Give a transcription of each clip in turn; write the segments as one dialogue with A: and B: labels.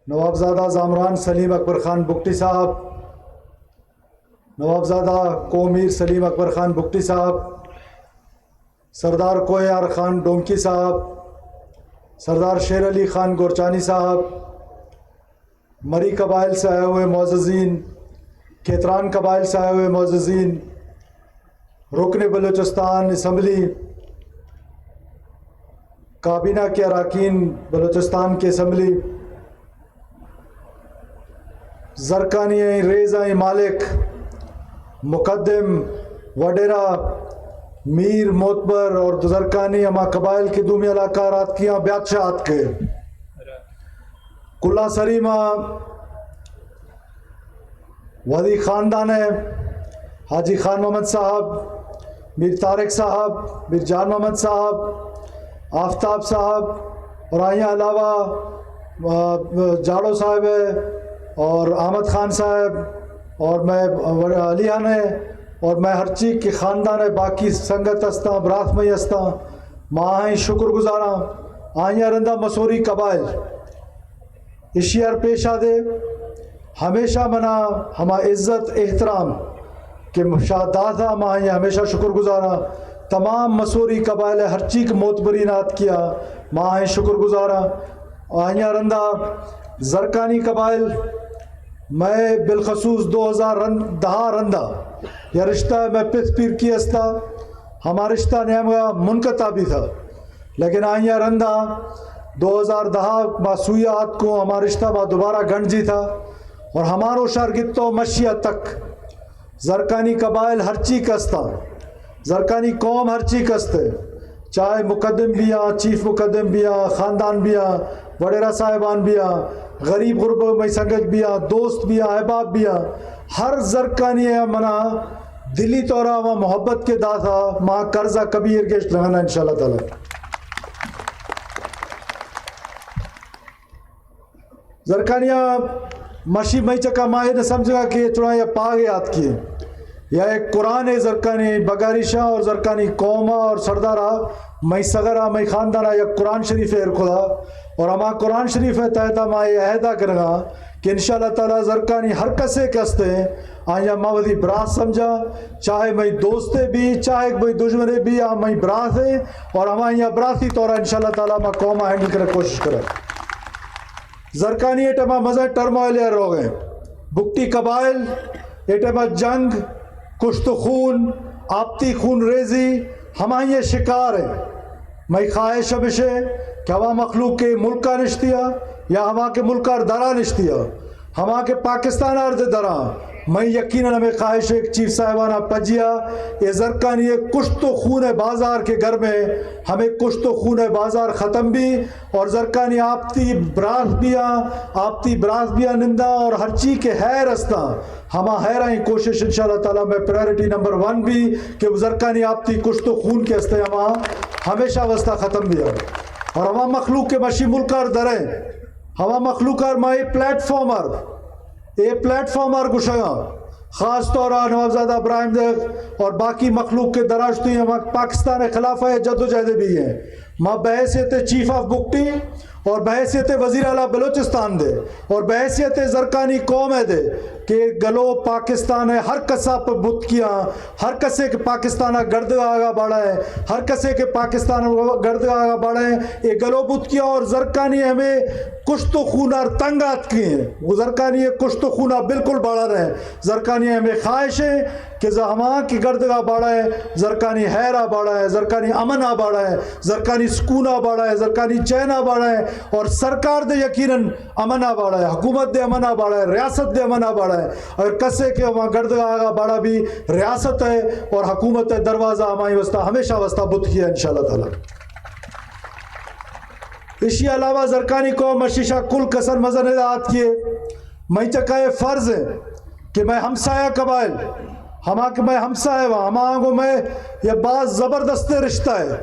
A: نوابزادہ زامران سلیم اکبر خان بگٹی صاحب، نوابزادہ کومیر سلیم اکبر خان بگٹی صاحب، سردار کویار خان ڈونکی صاحب، سردار شیر علی خان گورچانی صاحب، مری قبائل سے آئے ہوئے معززین، کھیتران قبائل سے آئے ہوئے معززین، رکن بلوچستان اسمبلی، کابینہ کے اراکین بلوچستان کی اسمبلی، زرکانی ریزہ مالک، مقدم وڈیرا میر موتبر اور زرکانی اما قبائل کی دومی علاقہ رات کیاں بیادشاہت کے کلا سریمہ وادی خاندان ہے، حاجی خان محمد صاحب، میر طارق صاحب، میر جان محمد صاحب، آفتاب صاحب، اور آئیاں علاوہ جاڑو صاحب ہے اور احمد خان صاحب اور میں علی خان ہے اور میں ہر چیز کے خاندان ہے باقی سنگت ہستا برات میں ہستا ماں شکر گزاراں آئیاں رندہ مسوری قبائل اشیار پیش آدے ہمیشہ منا ہما عزت احترام کہ مشاہدات ماں ہمیشہ شکر گزاراں تمام مسوری قبائل ہر چیز موتبرینات کیا ماں شکر گزاراں آئیاں رندہ زرکانی قبائل میں بالخصوص 2010 رندہ یہ رشتہ میں پس پیر کی استا ہمارا رشتہ نیم کا منقطع بھی تھا لیکن آئیاں رندہ 2010 سویات کو ہمارا رشتہ با دوبارہ گنجی تھا اور ہمارو شارگتو مشیہ تک زرکانی قبائل ہر چیز کستا زرکانی قوم ہر چیز کستے چاہے مقدم بھی آ چیف مقدم بھی آ خاندان بھی آ وڈیرا صاحبان بھی آ غریب غرب میں سنگت بھی آ دوست بھی آ احباب بھی آ ہر زرکانی ہے منا دلی طورہ و محبت کے داتا ماں قرضہ کبھی ارگشت رہنا انشاءاللہ تعالی زرکانیہ مشی مئی چکا ماہی نے سمجھا کہ یہ چڑھا یا پاگ یاد کیے یا ایک قرآن ہے زرکانی بگاری شاہ اور زرکانی قومہ اور سردارہ مئی سگرہ مئی خاندانہ یا قرآن شریف ہے خدا اور ہما قرآن شریف ہے تحتا مائی عہدہ کرنا کہ انشاءاللہ تعالی زرکانی ہر کسے کستے ہیں آیا ماودی برات سمجھا چاہے مئی دوستے بھی چاہے مئی دشمنے بھی یا مئی برات ہے اور ہمیں یہ براتی طورہ انشاءاللہ تعالی ما قومہ ہینڈل کرے کوشش کرے زرکانی ایٹما مزہ ٹرموائل رو گئے بگٹی قبائل ایٹما جنگ کشت خون آپتی خون ریزی ہمیں یہ شکار ہے میں خواہش بشے کہ ہما مخلوق کے ملکہ نشتیا یا ہما کے ملکہ درہ نشتیا ہما کے پاکستان ارد درہ میں یقیناً ہمیں خواہش ایک چیف صاحبانہ پجیا یہ زرکانی کشت و خون بازار کے گھر میں ہمیں کشت و خون بازار ختم بھی اور زرکانی آپتی براس بیا نندہ اور ہر چیز کے حیر ہستا ہما حیرہ ہی کوشش انشاءاللہ تعالیٰ میں پرائرٹی نمبر 1 بھی کہ زرکانی آپتی کشت و خون کے ہستے ہما ہمیشہ وسطہ ختم بھی ہے اور ہما مخلوق کے مشی ملکار دریں ہما مخلوقار مائی پلیٹ فارمر یہ پلیٹ فارمر گشگاں خاص طور نوابزادہ ابراہیم دیکھ اور باقی مخلوق کے دراشتی ہیں پاکستان خلاف ہے جد و جہد بھی ہیں ماں بحیثیت چیف آف بگٹی اور بحیثیت وزیر اعلیٰ بلوچستان دے اور بحیثیت زرکانی قوم ہے دے کہ گلو پاکستان ہے ہر کسا پر بت کیا ہر کسے کے پاکستانہ گرد آگا بڑھا ہے ہر کسے کے پاکستان گرد آگا بڑھا ہے یہ گلو بت کیا اور زرکانی ہمیں کشت و خونہ تنگات کی ہیں وہ زرکانی کشت و خونہ بالکل بڑھا رہے زرکانی ہمیں خواہش ہے کہ ہما کی گردگاہ بڑھا ہے زرکانی حیرہ بڑھا ہے زرکانی امنہ بڑھا ہے زرکانی سکونہ بڑھا ہے زرکانی چینہ بڑھا ہے اور سرکار دے یقیناً امنہ بڑھا ہے حکومت دے امنہ بڑھا ہے ریاست دے امنہ بڑھا ہے اور کسے کے وہاں گردگاہ آگا بڑھا بھی ریاست ہے اور حکومت ہے دروازہ ہمائی وسطہ ہمیشہ وسطہ بت کیا انشاءاللہ تعالی اسی علاوہ زرکانی کو مشیشہ کل کسر مزندات کیے میں چکائے فرض ہے کہ میں ہمسایہ قبائل میں ہمسایہ ہوا ہمارا میں یہ بعض زبردست رشتہ ہے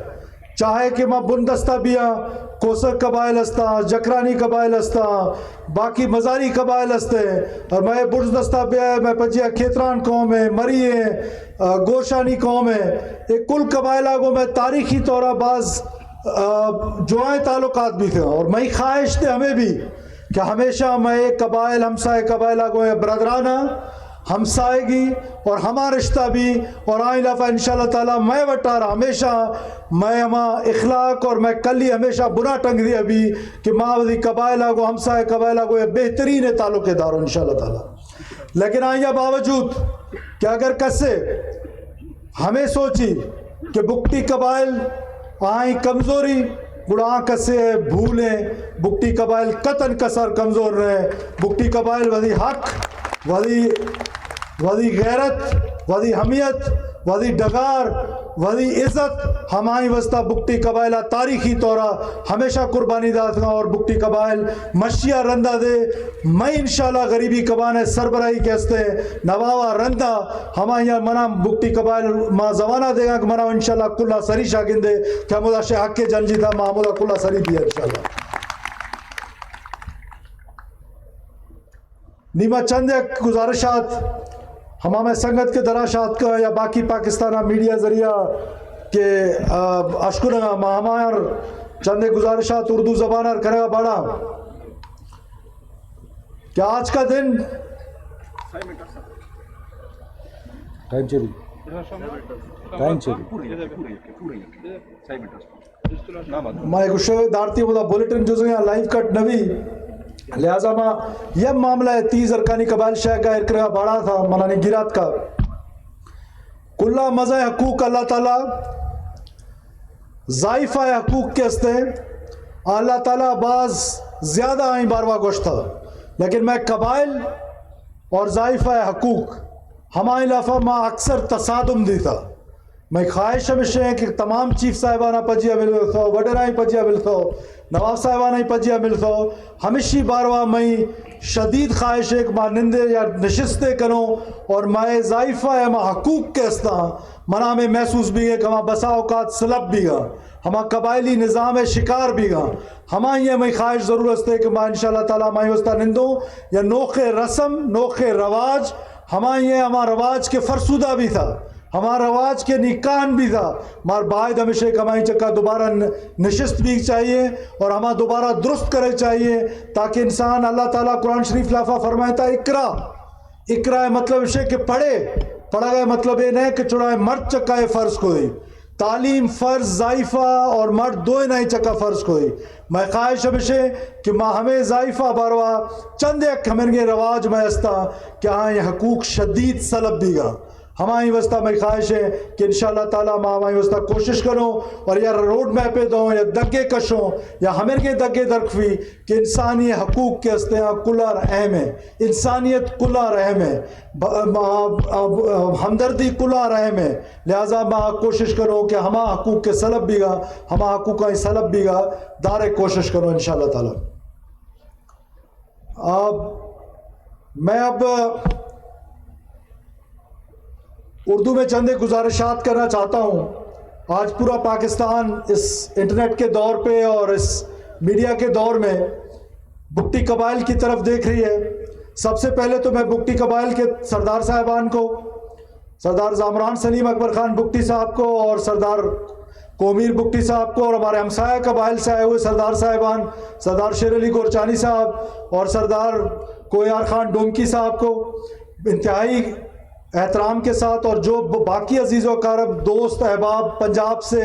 A: چاہے کہ میں بندستہ بیا کوسر قبائل ہستا جکرانی قبائل ہستا باقی مزاری قبائل ہستے اور میں برج دستہ بیا میں پجیا کھیتران قوم ہے مری ہے گوشانی قوم ہے یہ کل قبائل آگو میں تاریخی طورہ بعض جوائیں تعلقات بھی تھے اور میں خواہش تھے ہمیں بھی کہ ہمیشہ میں قبائل ہمسائے قبائلہ کو برادرانہ ہمسائیگی اور ہما رشتہ بھی اور آئیں لفہ انشاءاللہ تعالیٰ میں وٹارا ہمیشہ میں ہما اخلاق اور میں کلی ہمیشہ بنا ٹنگ دی ابھی کہ ماں وزی قبائلہ کو ہمسائے قبائلہ کو یہ بہترین تعلق دارو انشاءاللہ تعالیٰ. لیکن آئیں باوجود کہ اگر کسے ہمیں سوچی کہ بکٹی قبائل آئیں کمزوری گڑاں کسے بھولیں بکٹی قبائل قطن کسر کمزور رہے بکٹی قبائل وزی حق وزی غیرت وزی حمیت وزی ڈگار وزی عزت ہمائی وسطہ بکٹی قبائلہ تاریخی طورہ ہمیشہ قربانی داتنا اور بکٹی قبائل مشیہ رندہ دے میں انشاءاللہ غریبی قبانے سربراہی کہستے نواوا رندہ ہمائی منا بکٹی قبائل ما زمانہ دے گا کہ منا انشاءاللہ کلہ سری شاگندے کہ ہمودہ شے حق کے جنجی تھا محمودہ کلہ سری دیا انشاءاللہ. نیمہ چند ایک گزارشات ہمیں سنگت کے دراشات کا یا باقی پاکستانہ میڈیا ذریعہ کہ اشکرنا ہمار چند ایک گزارشات اردو زبانہ کرے گا بڑا کہ آج کا دن میں گوشے دارتی ہوتا بولیٹن جو سے لائیو کٹ نوی لہذا ماں یہ معاملہ ہے 30 ارکانی قبائل شہر کا ارکرہ بڑا تھا منانی گیرات کا کلہ مزہ حقوق اللہ تعالیٰ ضائفہ حقوق کے استے اللہ تعالیٰ بعض زیادہ آئیں باروا گوشت تھا لیکن میں قبائل اور ضائفہ حقوق ہمائیں لفہ ماں اکثر تصادم دی تھا میں خواہش ہمیشہ ہے کہ تمام چیف صاحبانہ پجیہ ملتا ہو وڈرائیں پجیہ ملتا ہو نواب صاحبانہ پجیہ ملتا ہو ہمیشی باروا میں شدید خواہش ہے کہ ماں نندے یا نشستے کنوں اور میں ضائفہ ہے ماں حقوق کے استا منا میں محسوس بھی ہے کہ ہمیں بسا اوقات سلب بھی گا ہمیں قبائلی نظام شکار بھی گا ہمیں یہ میں خواہش ضرورت ہے کہ ماں انشاءاللہ تعالیٰ میں وسطہ نندوں یا نوخے رسم نوخے رواج ہمیں یہ ہمارا رواج کے فرسودہ بھی تھا ہمارا رواج کے نکان بھی تھا مار باید ہمیشہ کمائی چکا دوبارہ نشست بھی چاہیے اور ہمیں دوبارہ درست کرے چاہیے تاکہ انسان اللہ تعالیٰ قرآن شریف لافہ فرمائے تھا اقرا مطلب اسے کہ پڑھا گئے مطلب یہ نہیں کہ چڑھائے مرد چکا ہے فرض کوئی تعلیم فرض ضائفہ اور مرد دو نہیں چکا فرض کوئی میں خواہش ہمیشہ کہ ماں ہمیں ضائفہ باروا چند ایک ہمیں یہ رواج میں استا کہ ہاں یہ حقوق شدید سلب بھی گا ہماری وسطہ میں خواہش ہے کہ انشاءاللہ تعالیٰ ماں ہماری وسطہ کوشش کروں اور یا روڈ میپے دوں یا دگے کشوں یا ہمیں کے دگے درخوی کہ انسانی حقوق کے استعاں کلار اہم ہے انسانیت کلار اہم ہے ہمدردی کلار اہم ہے لہٰذا ماں کوشش کروں کہ ہما حقوق کے سلب بھی گا ہما حقوق کا سلب بھی گا دارے کوشش کروں انشاءاللہ تعالیٰ. میں اب اردو میں چند گزارشات کرنا چاہتا ہوں. آج پورا پاکستان اس انٹرنیٹ کے دور پہ اور اس میڈیا کے دور میں بگٹی قبائل کی طرف دیکھ رہی ہے. سب سے پہلے تو میں بگٹی قبائل کے سردار صاحبان کو سردار زامران سلیم اکبر خان بگٹی صاحب کو اور سردار کومیر بگٹی صاحب کو اور ہمارے ہمسایہ قبائل سے آئے ہوئے سردار صاحبان سردار شیر علی گورچانی صاحب اور سردار کویار خان ڈونکی صاحب کو انتہائی احترام کے ساتھ اور جو باقی عزیز و اقارب دوست احباب پنجاب سے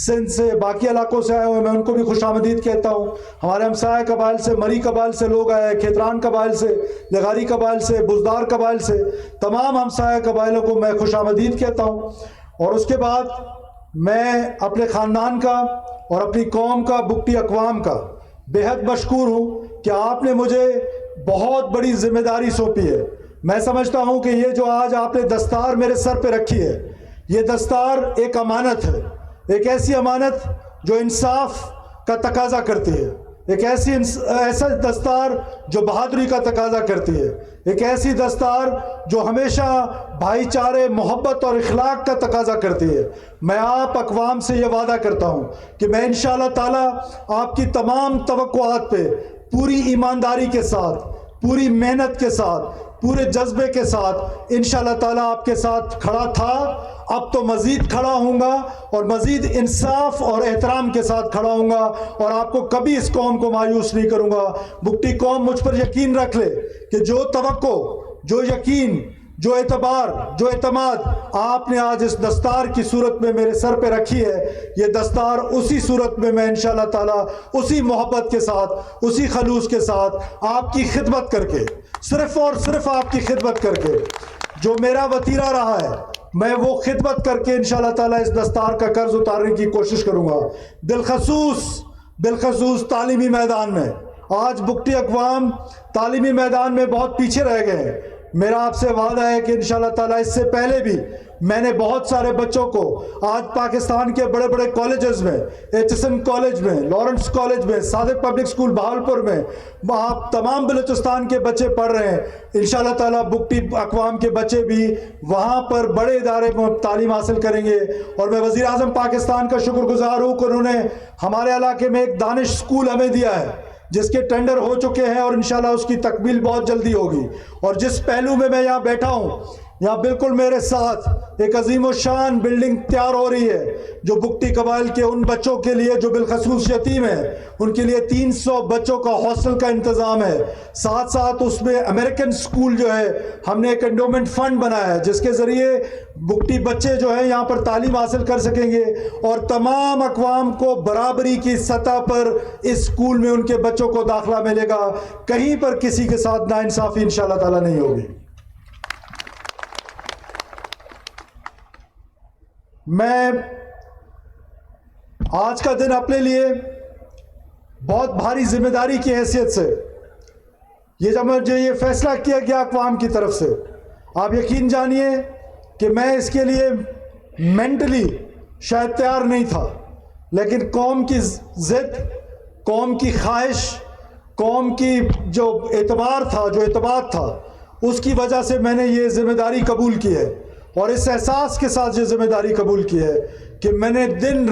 A: سندھ سے باقی علاقوں سے آئے ہوئے میں ان کو بھی خوش آمدید کہتا ہوں. ہمارے ہمسایہ قبائل سے مری قبائل سے لوگ آئے کھیتران قبائل سے لغاری قبائل سے بزدار قبائل سے تمام ہمسایہ قبائلوں کو میں خوش آمدید کہتا ہوں. اور اس کے بعد میں اپنے خاندان کا اور اپنی قوم کا بگٹی اقوام کا بے حد مشکور ہوں کہ آپ نے مجھے بہت بڑی ذمہ داری سونپی ہے. میں سمجھتا ہوں کہ یہ جو آج آپ نے دستار میرے سر پہ رکھی ہے یہ دستار ایک امانت ہے, ایک ایسی امانت جو انصاف کا تقاضا کرتی ہے, ایک ایسا دستار جو بہادری کا تقاضا کرتی ہے, ایک ایسی دستار جو ہمیشہ بھائی چارے محبت اور اخلاق کا تقاضا کرتی ہے. میں آپ اقوام سے یہ وعدہ کرتا ہوں کہ میں انشاءاللہ تعالیٰ آپ کی تمام توقعات پہ پوری ایمانداری کے ساتھ پوری محنت کے ساتھ پورے جذبے کے ساتھ انشاءاللہ تعالیٰ آپ کے ساتھ کھڑا تھا، اب تو مزید کھڑا ہوں گا اور مزید انصاف اور احترام کے ساتھ کھڑا ہوں گا، اور آپ کو کبھی اس قوم کو مایوس نہیں کروں گا۔ بگٹی قوم مجھ پر یقین رکھ لے کہ جو توقع، جو یقین، جو اعتبار، جو اعتماد آپ نے آج اس دستار کی صورت میں میرے سر پہ رکھی ہے، یہ دستار اسی صورت میں میں انشاءاللہ تعالیٰ اسی محبت کے ساتھ، اسی خلوص کے ساتھ آپ کی خدمت کر کے، صرف اور صرف آپ کی خدمت کر کے، جو میرا وتیرہ رہا ہے میں وہ خدمت کر کے انشاءاللہ تعالیٰ اس دستار کا قرض اتارنے کی کوشش کروں گا۔ بالخصوص تعلیمی میدان میں آج بگٹی اقوام تعلیمی میدان میں بہت پیچھے رہ گئے ہیں۔ میرا آپ سے وعدہ ہے کہ انشاءاللہ تعالیٰ اس سے پہلے بھی میں نے بہت سارے بچوں کو آج پاکستان کے بڑے بڑے کالجز میں، HSN کالج میں، لارنس کالج میں، صادق پبلک سکول بہاولپور میں، وہاں تمام بلوچستان کے بچے پڑھ رہے ہیں۔ انشاءاللہ تعالیٰ بگٹی اقوام کے بچے بھی وہاں پر بڑے ادارے میں تعلیم حاصل کریں گے، اور میں وزیر اعظم پاکستان کا شکر گزار ہوں کہ انہوں نے ہمارے علاقے میں ایک دانش سکول ہمیں دیا ہے جس کے ٹینڈر ہو چکے ہیں، اور انشاءاللہ اس کی تکمیل بہت جلدی ہوگی۔ اور جس پہلو میں یہاں بیٹھا ہوں، یہاں بالکل میرے ساتھ ایک عظیم الشان بلڈنگ تیار ہو رہی ہے جو بگٹی قبائل کے ان بچوں کے لیے جو بالخصوص یتیم ہیں، ان کے لیے 300 بچوں کا ہاسٹل کا انتظام ہے۔ ساتھ ساتھ اس میں امریکن سکول جو ہے ہم نے ایک انڈومنٹ فنڈ بنایا ہے جس کے ذریعے بگٹی بچے جو ہیں یہاں پر تعلیم حاصل کر سکیں گے، اور تمام اقوام کو برابری کی سطح پر اس سکول میں ان کے بچوں کو داخلہ ملے گا۔ کہیں پر کسی کے ساتھ ناانصافی انشاءاللہ تعالیٰ نہیں ہوگی۔ میں آج کا دن اپنے لیے بہت بھاری ذمہ داری کی حیثیت سے، یہ جب مجھے یہ فیصلہ کیا گیا اقوام کی طرف سے، آپ یقین جانیے کہ میں اس کے لیے مینٹلی شاید تیار نہیں تھا، لیکن قوم کی ضد، قوم کی خواہش، قوم کی جو اعتبار تھا، جو اعتماد تھا، اس کی وجہ سے میں نے یہ ذمہ داری قبول کی ہے، اور اس احساس کے ساتھ یہ ذمہ داری قبول کی ہے کہ میں نے دن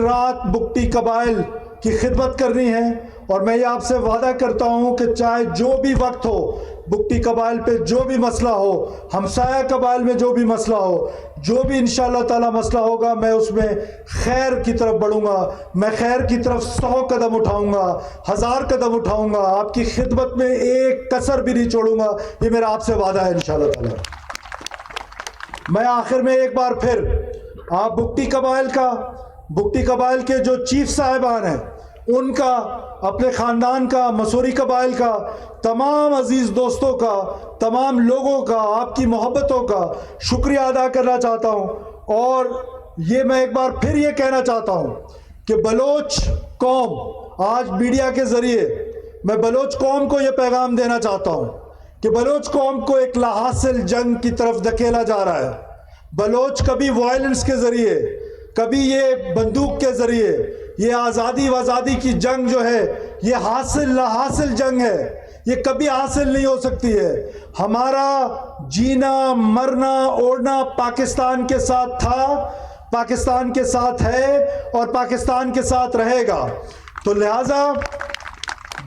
A: رات بگٹی قبائل کی خدمت کرنی ہے۔ اور میں یہ آپ سے وعدہ کرتا ہوں کہ چاہے جو بھی وقت ہو، بگٹی قبائل پہ جو بھی مسئلہ ہو، ہمسایہ قبائل میں جو بھی مسئلہ ہو، جو بھی انشاءاللہ تعالیٰ مسئلہ ہوگا، میں اس میں خیر کی طرف بڑھوں گا، میں خیر کی طرف 100 قدم اٹھاؤں گا، 1000 قدم اٹھاؤں گا، آپ کی خدمت میں ایک کسر بھی نہیں چھوڑوں گا۔ یہ میرا آپ سے وعدہ ہے انشاءاللہ تعالیٰ۔ میں آخر میں ایک بار پھر آپ بگٹی قبائل کے جو چیف صاحبان ہیں، ان کا، اپنے خاندان کا، مسوری قبائل کا، تمام عزیز دوستوں کا، تمام لوگوں کا، آپ کی محبتوں کا شکریہ ادا کرنا چاہتا ہوں۔ اور یہ میں ایک بار پھر یہ کہنا چاہتا ہوں کہ بلوچ قوم آج میڈیا کے ذریعے، میں بلوچ قوم کو یہ پیغام دینا چاہتا ہوں کہ بلوچ قوم کو ایک لاحاصل جنگ کی طرف دھکیلا جا رہا ہے۔ بلوچ کبھی وائلنس کے ذریعے، کبھی یہ بندوق کے ذریعے، یہ آزادی وازادی کی جنگ جو ہے، یہ لاحاصل جنگ ہے، یہ کبھی حاصل نہیں ہو سکتی ہے۔ ہمارا جینا، مرنا، اوڑنا پاکستان کے ساتھ تھا، پاکستان کے ساتھ ہے، اور پاکستان کے ساتھ رہے گا۔ تو لہٰذا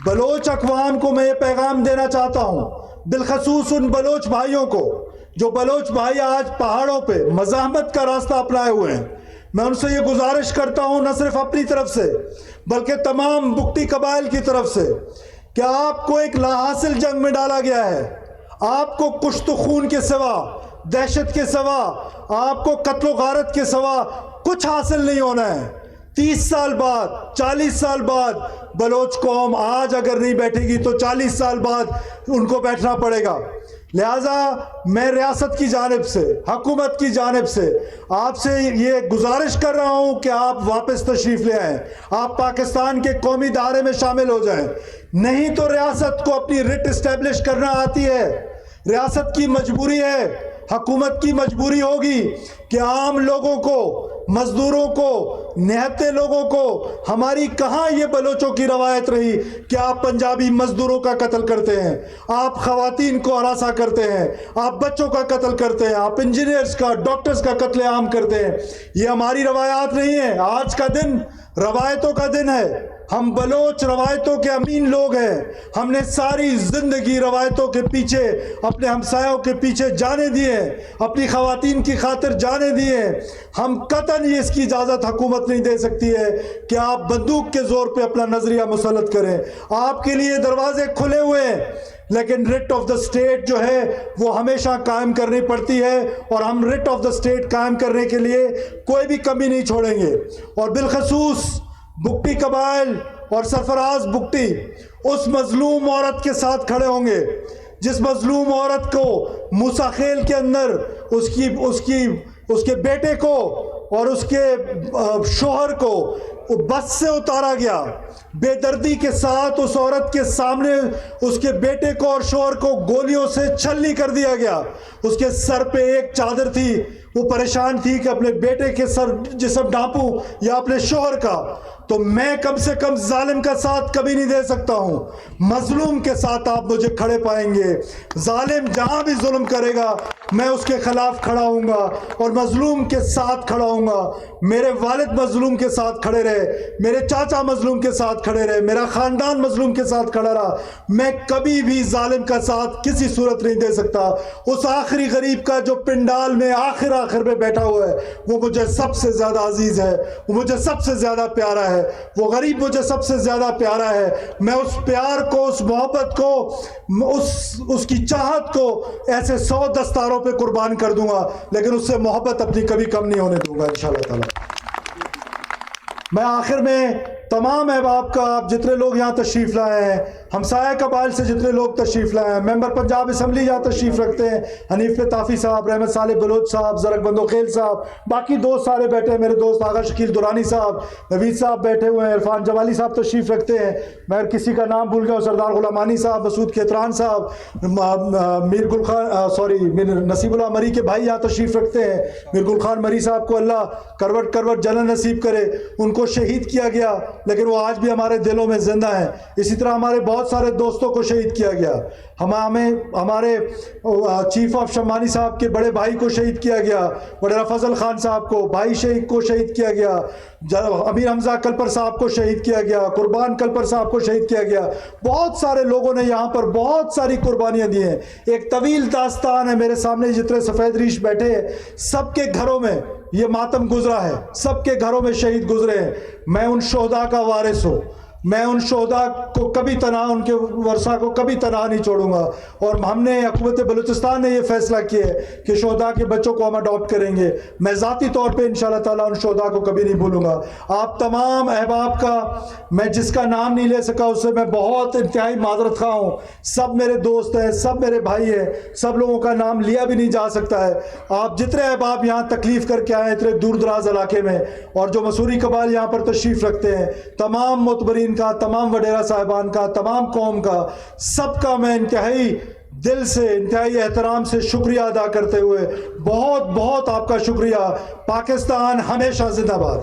A: بلوچ اقوام کو میں یہ پیغام دینا چاہتا ہوں، بالخصوص ان بلوچ بھائیوں کو جو بلوچ بھائی آج پہاڑوں پہ مزاحمت کا راستہ اپنائے ہوئے ہیں۔ میں ان سے یہ گزارش کرتا ہوں، نہ صرف اپنی طرف سے بلکہ تمام بگٹی قبائل کی طرف سے، کہ آپ کو ایک لاحاصل جنگ میں ڈالا گیا ہے۔ آپ کو کشت و خون کے سوا، دہشت کے سوا، آپ کو قتل و غارت کے سوا کچھ حاصل نہیں ہونا ہے۔ 30 سال بعد، 40 سال بعد بلوچ قوم آج اگر نہیں بیٹھے گی تو 40 سال بعد ان کو بیٹھنا پڑے گا۔ لہٰذا میں ریاست کی جانب سے، حکومت کی جانب سے آپ سے یہ گزارش کر رہا ہوں کہ آپ واپس تشریف لے آئیں، آپ پاکستان کے قومی دھارے میں شامل ہو جائیں۔ نہیں تو ریاست کو اپنی رٹ اسٹیبلش کرنا آتی ہے، ریاست کی مجبوری ہے، حکومت کی مجبوری ہوگی کہ عام لوگوں کو، مزدوروں کو، نہتے لوگوں کو ہماری کہاں یہ بلوچوں کی روایت رہی کہ آپ پنجابی مزدوروں کا قتل کرتے ہیں، آپ خواتین کو ہراساں کرتے ہیں، آپ بچوں کا قتل کرتے ہیں، آپ انجینئرز کا، ڈاکٹرز کا قتل عام کرتے ہیں. یہ ہماری روایات نہیں ہیں. آج کا دن روایتوں کا دن ہے. ہم بلوچ روایتوں کے امین لوگ ہیں. ہم نے ساری زندگی روایتوں کے پیچھے، اپنے ہمسایوں کے پیچھے جانے دیے، اپنی خواتین کی خاطر جانے دیے. ہم قطعاً یہ اس کی اجازت حکومت نہیں دے سکتی ہے کہ آپ بندوق کے زور پہ اپنا نظریہ مسلط کریں. آپ کے لیے دروازے کھلے ہوئے ہیں، لیکن رٹ آف دا اسٹیٹ جو ہے وہ ہمیشہ قائم کرنی پڑتی ہے، اور ہم رٹ آف دا اسٹیٹ قائم کرنے کے لیے کوئی بھی کمی نہیں چھوڑیں گے. اور بالخصوص بگٹی قبائل اور سرفراز بگٹی اس مظلوم عورت کے ساتھ کھڑے ہوں گے جس مظلوم عورت کو موسیٰ خیل کے اندر اس کے بیٹے کو اور اس کے شوہر کو بس سے اتارا گیا. بے دردی کے ساتھ اس عورت کے سامنے اس کے بیٹے کو اور شوہر کو گولیوں سے چھلنی کر دیا گیا. اس کے سر پہ ایک چادر تھی. وہ پریشان تھی کہ اپنے بیٹے کے سر جسم ڈھانپوں یا اپنے شوہر کا. تو میں کم سے کم ظالم کا ساتھ کبھی نہیں دے سکتا ہوں. مظلوم کے ساتھ آپ مجھے کھڑے پائیں گے. ظالم جہاں بھی ظلم کرے گا میں اس کے خلاف کھڑا ہوں گا اور مظلوم کے ساتھ کھڑا ہوں گا. میرے والد مظلوم کے ساتھ کھڑے رہے، میرے چاچا مظلوم کے ساتھ کھڑے رہے، میرا خاندان مظلوم کے ساتھ کھڑا رہا. میں کبھی بھی ظالم کا ساتھ کسی صورت نہیں دے سکتا. اس آخری غریب کا جو پنڈال میں آخر میں بیٹھا ہوا ہے وہ مجھے سب سے زیادہ عزیز ہے، وہ مجھے سب سے زیادہ پیارا ہے. وہ غریب مجھے سب سے زیادہ پیارا ہے. میں اس پیار کو، اس محبت کو، اس کی چاہت کو ایسے 100 دستاروں پہ قربان کر دوں گا، لیکن اس سے محبت اپنی کبھی کم نہیں ہونے دوں گا انشاءاللہ تعالی. میں آخر میں تمام احباب کا، آپ جتنے لوگ یہاں تشریف لائے ہیں، ہمسایہ قبائل سے جتنے لوگ تشریف لائے ہیں، ممبر پنجاب اسمبلی یہاں تشریف رکھتے ہیں، حنیف لطافی صاحب، رحمت صالح بلوچ صاحب، زرق بندو خیل صاحب، باقی دوست سارے بیٹھے ہیں، میرے دوست آغا شکیل دورانی صاحب، نوید صاحب بیٹھے ہوئے ہیں، عرفان جمالی صاحب تشریف رکھتے ہیں. میں اگر کسی کا نام بھول گیا ہوں، سردار غلامانی صاحب، مسعود کھیتران صاحب، میر گل خان نصیب اللہ مری کے بھائی یہاں تشریف رکھتے ہیں. میر گل خان مری صاحب کو اللہ کروٹ کروٹ جنت نصیب کرے. ان کو شہید کیا گیا لیکن وہ آج بھی ہمارے دلوں میں زندہ ہیں. اسی طرح ہمارے بہت سارے دوستوں کو شہید کیا گیا. ہمارے چیف آف شمانی صاحب کے بڑے بھائی کو شہید کیا گیا، وڈیرہ فضل خان صاحب کو، بھائی شہید کو شہید کیا گیا، امیر حمزہ کلپر صاحب کو شہید کیا گیا، قربان کلپر صاحب کو شہید کیا گیا. بہت سارے لوگوں نے یہاں پر بہت ساری قربانیاں دی ہیں. ایک طویل داستان ہے. میرے سامنے جتنے سفید ریش بیٹھے ہیں سب کے گھروں میں یہ ماتم گزرا ہے، سب کے گھروں میں شہید گزرے ہیں. میں ان شہداء کا وارث ہوں. میں ان شہداء کو کبھی تنہا، ان کے ورثہ کو کبھی تنہا نہیں چھوڑوں گا. اور ہم نے، حکومت بلوچستان نے یہ فیصلہ کیا ہے کہ شہداء کے بچوں کو ہم اڈاپٹ کریں گے. میں ذاتی طور پہ انشاءاللہ تعالیٰ ان شہداء کو کبھی نہیں بھولوں گا. آپ تمام احباب کا میں جس کا نام نہیں لے سکا اس سے میں بہت انتہائی معذرت خواہ ہوں. سب میرے دوست ہیں، سب میرے بھائی ہیں، سب لوگوں کا نام لیا بھی نہیں جا سکتا ہے. آپ جتنے احباب یہاں تکلیف کر کے آئے اتنے دور دراز علاقے میں، اور جو مسوری قبائل یہاں پر تشریف رکھتے ہیں، تمام معتبرین کا، تمام وڈیرہ صاحبان کا، تمام قوم کا، سب کا میں انتہائی دل سے، انتہائی احترام سے شکریہ ادا کرتے ہوئے بہت بہت آپ کا شکریہ. پاکستان ہمیشہ زندہ باد.